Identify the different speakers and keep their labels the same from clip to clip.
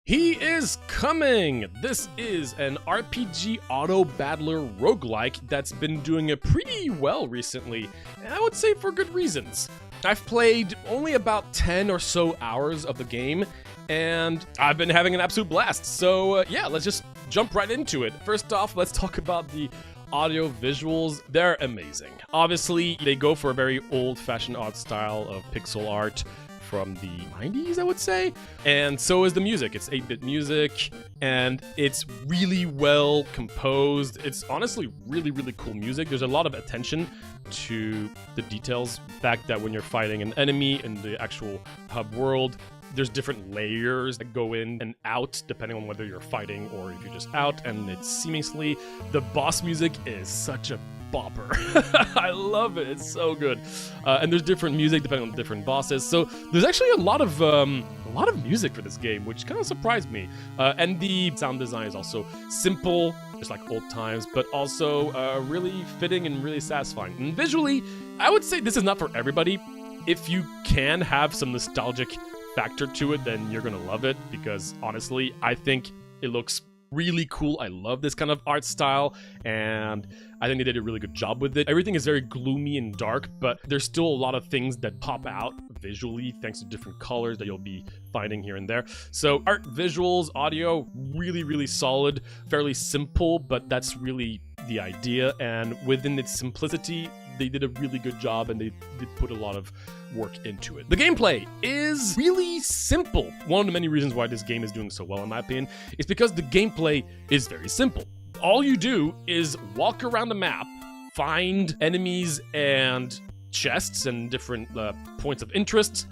Speaker 1: He is coming! This is an RPG auto-battler roguelike that's been doing it pretty well recently, and I would say for good reasons. I've played only about 10 or so hours of the game, and I've been having an absolute blast. So yeah, let's just jump right into it. First off, let's talk about the audio visuals. They're amazing. Obviously, they go for a very old-fashioned art style of pixel art from the 90s, I would say. And so is the music. It's 8-bit music, and it's really well composed. It's honestly really, really cool music. There's a lot of attention to the details. The fact that when you're fighting an enemy in the actual hub world, there's different layers that go in and out depending on whether you're fighting or if you're just out, and it's seamlessly. The boss music is such a bopper. I love it. It's so good. And there's different music depending on different bosses. So there's actually a lot of music for this game, which kind of surprised me. And the sound design is also simple, just like old times, but also really fitting and really satisfying. And visually, I would say this is not for everybody. If you can have some nostalgic factor to it, then you're gonna love it, because honestly, I think it looks really cool. I love this kind of art style, and I think they did a really good job with it. Everything is very gloomy and dark, but there's still a lot of things that pop out visually thanks to different colors that you'll be finding here and there. So art, visuals, audio, really, really solid, fairly simple, but that's really the idea. And within its simplicity, they did a really good job, and they did put a lot of work into it. The gameplay is really simple. One of the many reasons why this game is doing so well, in my opinion, is because the gameplay is very simple. All you do is walk around the map, find enemies and chests and different points of interest,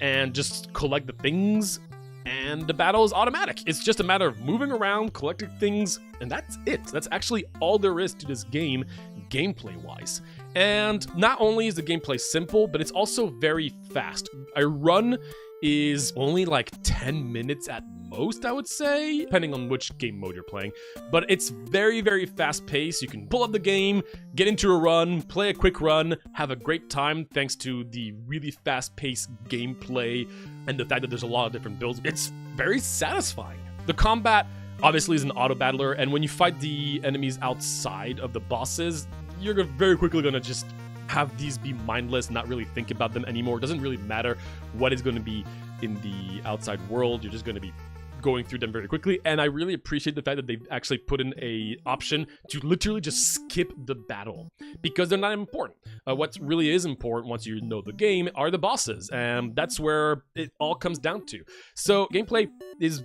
Speaker 1: and just collect the things, and the battle is automatic. It's just a matter of moving around, collecting things, and that's it. That's actually all there is to this game, gameplay-wise. And not only is the gameplay simple, but it's also very fast. A run is only like 10 minutes at most, I would say, depending on which game mode you're playing. But it's very, very fast paced. You can pull up the game, get into a run, play a quick run, have a great time thanks to the really fast paced gameplay and the fact that there's a lot of different builds. It's very satisfying. The combat obviously is an auto battler, and when you fight the enemies outside of the bosses, you're very quickly gonna just have these be mindless, not really think about them anymore. It doesn't really matter what is going to be in the outside world. You're just going to be going through them very quickly, and I really appreciate the fact that they've actually put in a option to literally just skip the battle, because they're not important. What really is important once you know the game are the bosses, and that's where it all comes down to. So gameplay is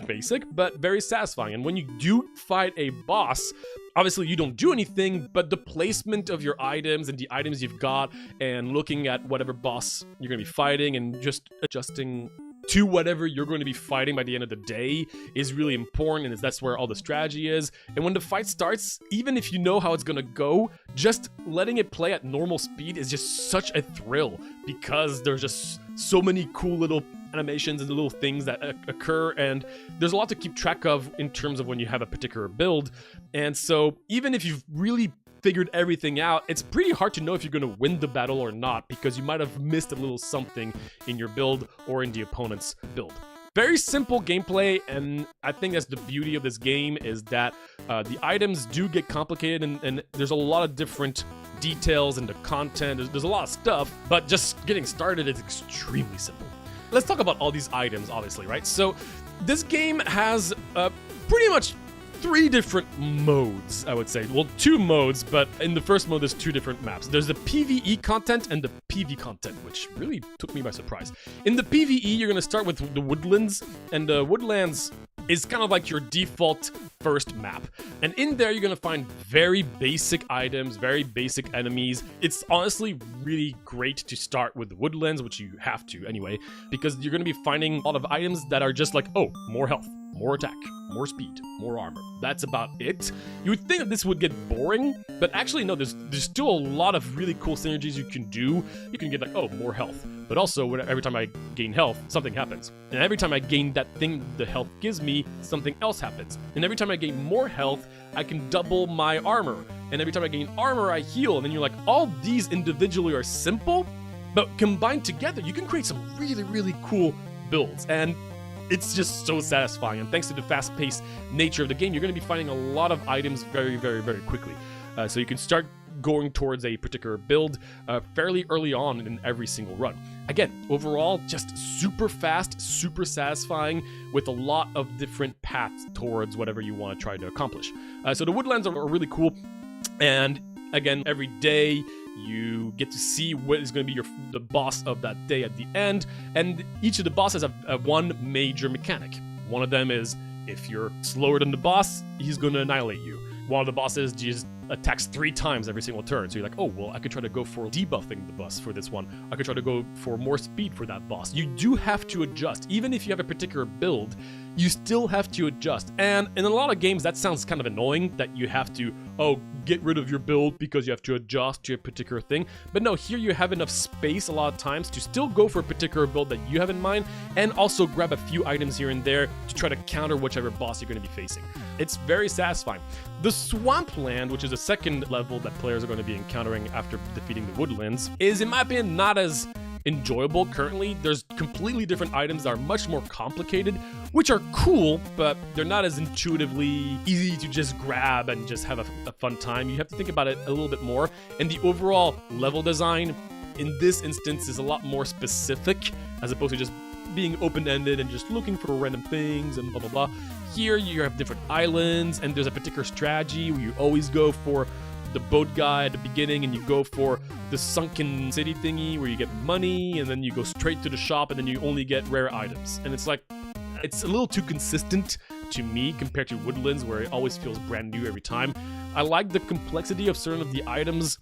Speaker 1: basic but very satisfying, and when you do fight a boss, obviously you don't do anything, but the placement of your items and the items you've got, and looking at whatever boss you're going to be fighting and just adjusting to whatever you're going to be fighting by the end of the day is really important, and that's where all the strategy is. And when the fight starts, even if you know how it's going to go, just letting it play at normal speed is just such a thrill, because there's just so many cool little animations and little things that occur, and there's a lot to keep track of in terms of when you have a particular build. And so even if you've really figured everything out, it's pretty hard to know if you're going to win the battle or not, because you might have missed a little something in your build or in the opponent's build. Very simple gameplay, and I think that's the beauty of this game, is that the items do get complicated, and there's a lot of different details in the content. There's a lot of stuff, but just getting started is extremely simple. Let's talk about all these items, obviously, right? So this game has pretty much 3 different modes, I would say. Well, 2 modes, but in the first mode, there's 2 different maps. There's the PvE content and the PvP content, which really took me by surprise. In the PvE, you're going to start with the woodlands, and the woodlands is kind of like your default first map. And in there, you're going to find very basic items, very basic enemies. It's honestly really great to start with the woodlands, which you have to anyway, because you're going to be finding a lot of items that are just like, oh, more health, more attack, more speed, more armor. That's about it. You would think that this would get boring, but actually no, there's still a lot of really cool synergies you can do. You can get like, oh, more health, but also every time I gain health, something happens. And every time I gain that thing the health gives me, something else happens. And every time I gain more health, I can double my armor. And every time I gain armor, I heal. And then you're like, all these individually are simple, but combined together, you can create some really, really cool builds. And it's just so satisfying. And thanks to the fast-paced nature of the game, you're going to be finding a lot of items very, very, very quickly. So you can start going towards a particular build fairly early on in every single run. Again, overall, just super fast, super satisfying, with a lot of different paths towards whatever you want to try to accomplish. So the woodlands are really cool, and again, every day you get to see what is going to be the boss of that day at the end, and each of the bosses have one major mechanic. One of them is, if you're slower than the boss, he's going to annihilate you. One of the bosses just attacks 3 times every single turn. So you're like, oh, well, I could try to go for debuffing the boss for this one. I could try to go for more speed for that boss. You do have to adjust. Even if you have a particular build, you still have to adjust. And in a lot of games, that sounds kind of annoying, that you have to, get rid of your build because you have to adjust to a particular thing. But no, here you have enough space a lot of times to still go for a particular build that you have in mind, and also grab a few items here and there to try to counter whichever boss you're going to be facing. It's very satisfying. The Swampland, which is the second level that players are going to be encountering after defeating the woodlands, is, in my opinion, not as enjoyable currently. There's completely different items that are much more complicated, which are cool, but they're not as intuitively easy to just grab and just have a fun time. You have to think about it a little bit more, and the overall level design in this instance is a lot more specific, as opposed to just being open-ended and just looking for random things and blah blah blah. Here you have different islands, and there's a particular strategy where you always go for the boat guy at the beginning, and you go for the sunken city thingy where you get money, and then you go straight to the shop, and then you only get rare items. And it's like, it's a little too consistent to me compared to woodlands, where it always feels brand new every time. I like the complexity of certain of the items,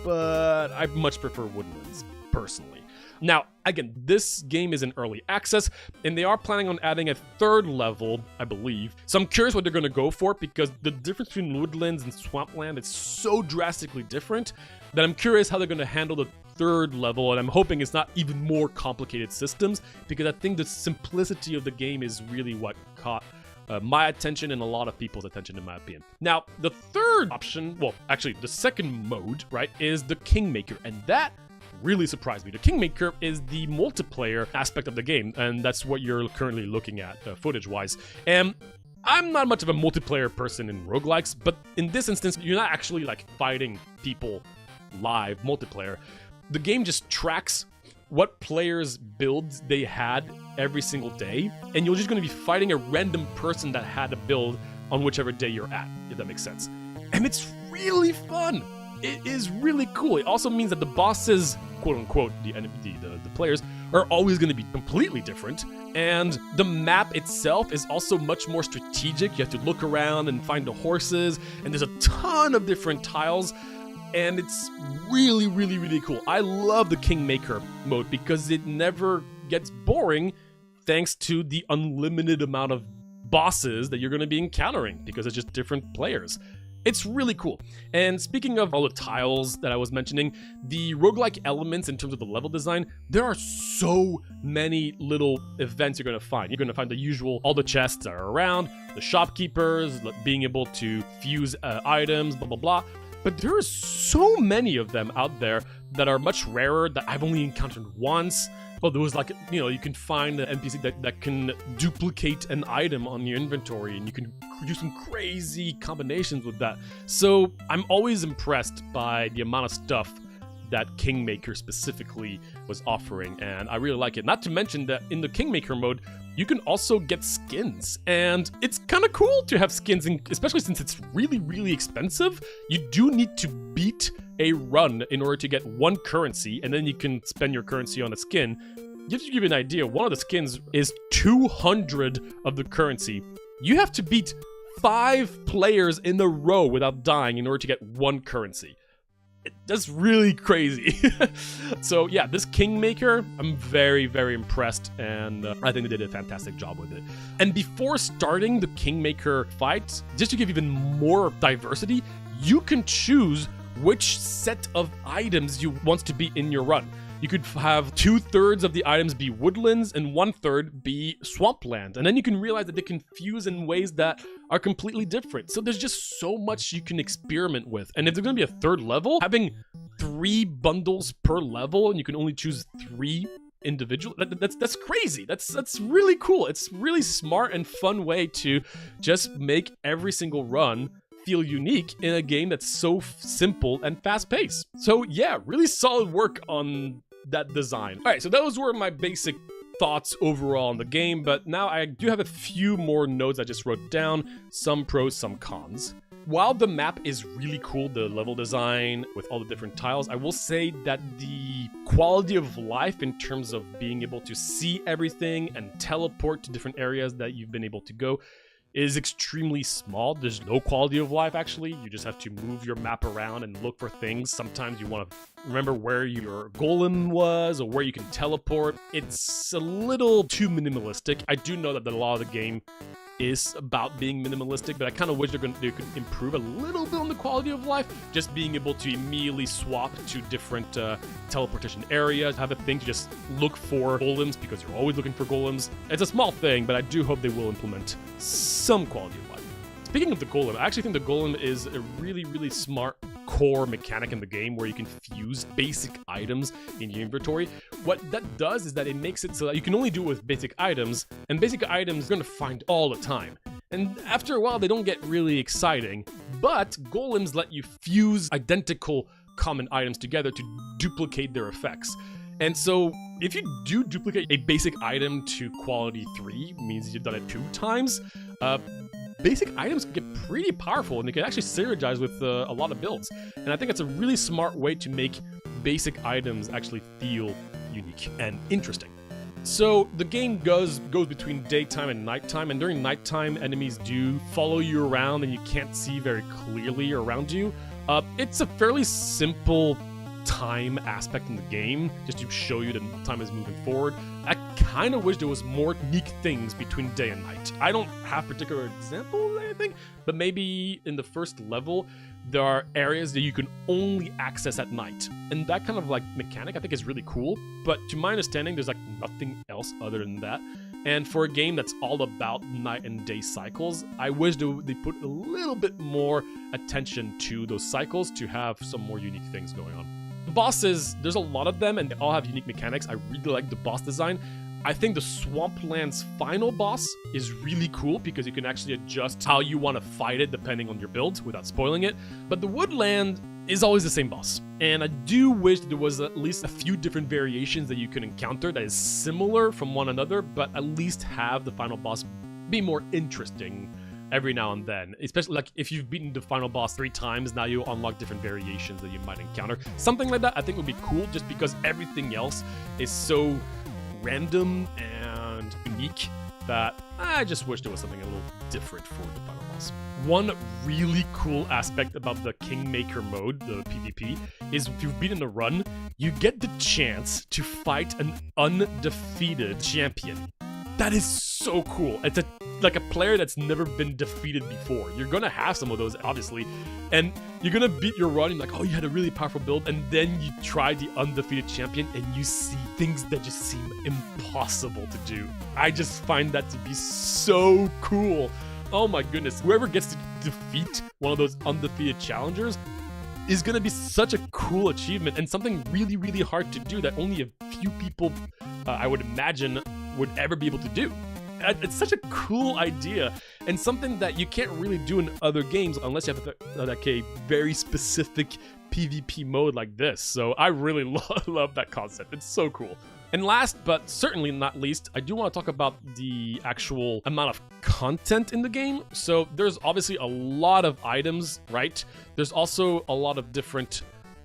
Speaker 1: but I much prefer woodlands personally. Now, again, this game is in early access, and they are planning on adding a 3rd level, I believe. So I'm curious what they're going to go for, because the difference between woodlands and swampland is so drastically different that I'm curious how they're going to handle the 3rd level, and I'm hoping it's not even more complicated systems, because I think the simplicity of the game is really what caught my attention and a lot of people's attention, in my opinion. Now, the 3rd option, well, actually, the 2nd mode, right, is the Kingmaker, and that really surprised me. The Kingmaker is the multiplayer aspect of the game, and that's what you're currently looking at footage-wise. And I'm not much of a multiplayer person in roguelikes, but in this instance, you're not actually like fighting people live multiplayer. The game just tracks what players' builds they had every single day, and you're just going to be fighting a random person that had a build on whichever day you're at, if that makes sense. And it's really fun. It is really cool. It also means that the bosses, quote-unquote, the players, are always going to be completely different. And the map itself is also much more strategic. You have to look around and find the horses, and there's a ton of different tiles. And it's really, really, really cool. I love the Kingmaker mode because it never gets boring thanks to the unlimited amount of bosses that you're going to be encountering, because it's just different players. It's really cool. And speaking of all the tiles that I was mentioning, the roguelike elements in terms of the level design, there are so many little events you're going to find. You're going to find the usual, all the chests that are around, the shopkeepers, being able to fuse items, blah, blah, blah. But there are so many of them out there that are much rarer, that I've only encountered once. Well, there was like, you can find an NPC that can duplicate an item on your inventory, and you can do some crazy combinations with that. So I'm always impressed by the amount of stuff that Kingmaker specifically was offering, and I really like it. Not to mention that in the Kingmaker mode, you can also get skins, and it's kind of cool to have skins, especially since it's really, really expensive. You do need to beat a run in order to get 1 currency, and then you can spend your currency on a skin. Just to give you an idea, one of the skins is 200 of the currency. You have to beat 5 players in a row without dying in order to get 1 currency. That's really crazy. So yeah, this Kingmaker, I'm very, very impressed, and I think they did a fantastic job with it. And before starting the Kingmaker fight, just to give even more diversity, you can choose which set of items you want to be in your run. You could have 2/3 of the items be woodlands and 1/3 be swampland. And then you can realize that they can fuse in ways that are completely different. So there's just so much you can experiment with. And if there's going to be a 3rd level, having 3 bundles per level and you can only choose 3 individual. That's crazy. That's really cool. It's really smart and fun way to just make every single run feel unique in a game that's so simple and fast-paced. So yeah, really solid work on that design. All right, so those were my basic thoughts overall on the game, but now I do have a few more notes I just wrote down, some pros, some cons. While the map is really cool, the level design with all the different tiles, I will say that the quality of life in terms of being able to see everything and teleport to different areas that you've been able to go is extremely small. There's no quality of life, actually. You just have to move your map around and look for things. Sometimes you want to remember where your golem was or where you can teleport. It's a little too minimalistic. I do know that a lot of the game is about being minimalistic, but I kind of wish they could improve a little bit on the quality of life. Just being able to immediately swap to different teleportation areas, have a thing to just look for golems because you're always looking for golems. It's a small thing, but I do hope they will implement some quality of life. Speaking of the golem, I actually think the golem is a really, really smart core mechanic in the game where you can fuse basic items in your inventory. What that does is that it makes it so that you can only do it with basic items, and basic items you're going to find all the time. And after a while, they don't get really exciting, but golems let you fuse identical common items together to duplicate their effects. And so if you do duplicate a basic item to quality 3, means you've done it 2 times, basic items can get pretty powerful and they can actually synergize with a lot of builds. And I think it's a really smart way to make basic items actually feel unique and interesting. So the game goes between daytime and nighttime, and during nighttime enemies do follow you around and you can't see very clearly around you. It's a fairly simple time aspect in the game, just to show you that time is moving forward. I kind of wish there was more unique things between day and night. I don't have particular examples or anything, but maybe in the first level, there are areas that you can only access at night. And that kind of like mechanic I think is really cool, but to my understanding, there's like nothing else other than that. And for a game that's all about night and day cycles, I wish they put a little bit more attention to those cycles to have some more unique things going on. The bosses, there's a lot of them and they all have unique mechanics. I really like the boss design. I think the Swampland's final boss is really cool because you can actually adjust how you want to fight it depending on your build without spoiling it. But the Woodland is always the same boss. And I do wish there was at least a few different variations that you can encounter that is similar from one another, but at least have the final boss be more interesting every now and then. Especially like if you've beaten the final boss 3 times, now you unlock different variations that you might encounter. Something like that I think would be cool just because everything else is so random and unique that I just wish there was something a little different for the final boss. One really cool aspect about the Kingmaker mode, the PvP, is if you've beaten the run, you get the chance to fight an undefeated champion. That is so cool. It's like a player that's never been defeated before. You're gonna have some of those, obviously, and you're gonna beat your run and like, oh, you had a really powerful build, and then you try the undefeated champion and you see things that just seem impossible to do. I just find that to be so cool. Oh my goodness, whoever gets to defeat one of those undefeated challengers is gonna be such a cool achievement and something really, really hard to do that only a few people, I would imagine, would ever be able to do. It's such a cool idea and something that you can't really do in other games unless you have like a very specific PvP mode like this. So I really love that concept. It's so cool. And last but certainly not least, I do want to talk about the actual amount of content in the game. So there's obviously a lot of items, right? There's also a lot of different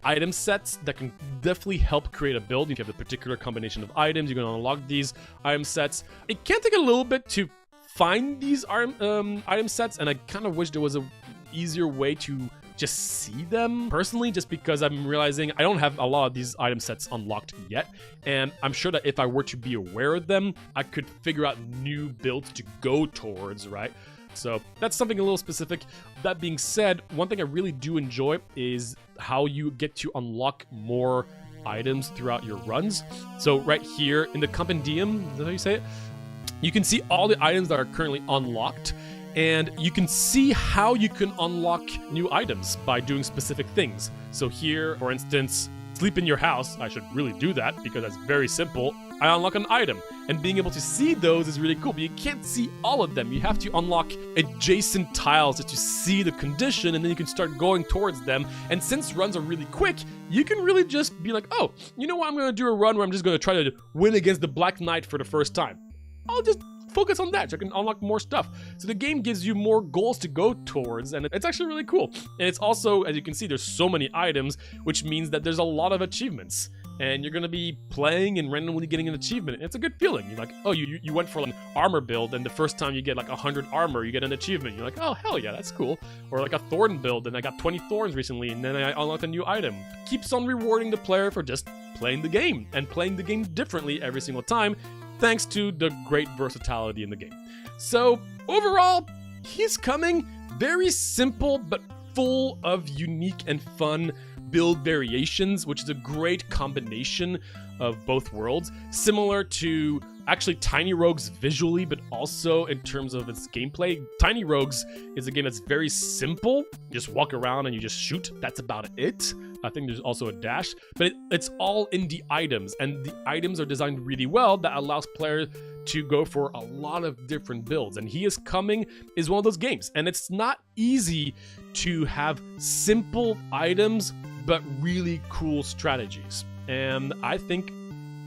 Speaker 1: item sets that can definitely help create a build. If you have a particular combination of items, you're going to unlock these item sets. It can take a little bit to find these item sets, and I kind of wish there was an easier way to just see them personally, just because I'm realizing I don't have a lot of these item sets unlocked yet, and I'm sure that if I were to be aware of them, I could figure out new builds to go towards, right? So that's something a little specific. That being said, one thing I really do enjoy is how you get to unlock more items throughout your runs. So right here in the compendium, is that how you say it? You can see all the items that are currently unlocked, and you can see how you can unlock new items by doing specific things. So here, for instance, sleep in your house. I should really do that because that's very simple. I unlock an item. And being able to see those is really cool, but you can't see all of them. You have to unlock adjacent tiles to see the condition, and then you can start going towards them. And since runs are really quick, you can really just be like, oh, you know what, I'm gonna do a run where I'm just gonna try to win against the Black Knight for the first time. I'll just focus on that so I can unlock more stuff. So the game gives you more goals to go towards, and it's actually really cool. And it's also, as you can see, there's so many items, which means that there's a lot of achievements. And you're gonna be playing and randomly getting an achievement. It's a good feeling. You're like, oh, you went for an armor build, and the first time you get like 100 armor, you get an achievement. You're like, oh, hell yeah, that's cool. Or like a thorn build, and I got 20 thorns recently, and then I unlocked a new item. Keeps on rewarding the player for just playing the game, and playing the game differently every single time, thanks to the great versatility in the game. So overall, Is Coming, very simple, but full of unique and fun build variations, which is a great combination of both worlds. Similar to actually Tiny Rogues visually, but also in terms of its gameplay. Tiny Rogues is a game that's very simple. You just walk around and you just shoot. That's about it. I think there's also a dash, but it's all in the items, and the items are designed really well that allows players to go for a lot of different builds. And Is Coming is one of those games, and it's not easy to have simple items but really cool strategies. And I think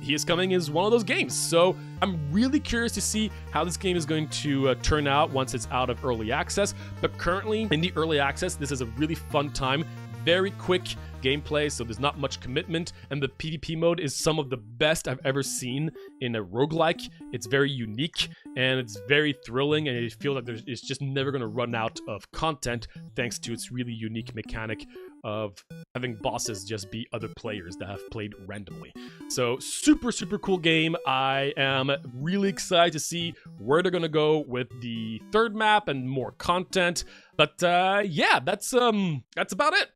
Speaker 1: Is Coming is one of those games. So I'm really curious to see how this game is going to turn out once it's out of early access. But currently in the early access, this is a really fun time. Very quick gameplay, so there's not much commitment, and the PvP mode is some of the best I've ever seen in a roguelike. It's very unique, and it's very thrilling, and you feel like it's just never going to run out of content thanks to its really unique mechanic of having bosses just be other players that have played randomly. So super, super cool game. I am really excited to see where they're going to go with the third map and more content. But yeah, that's about it.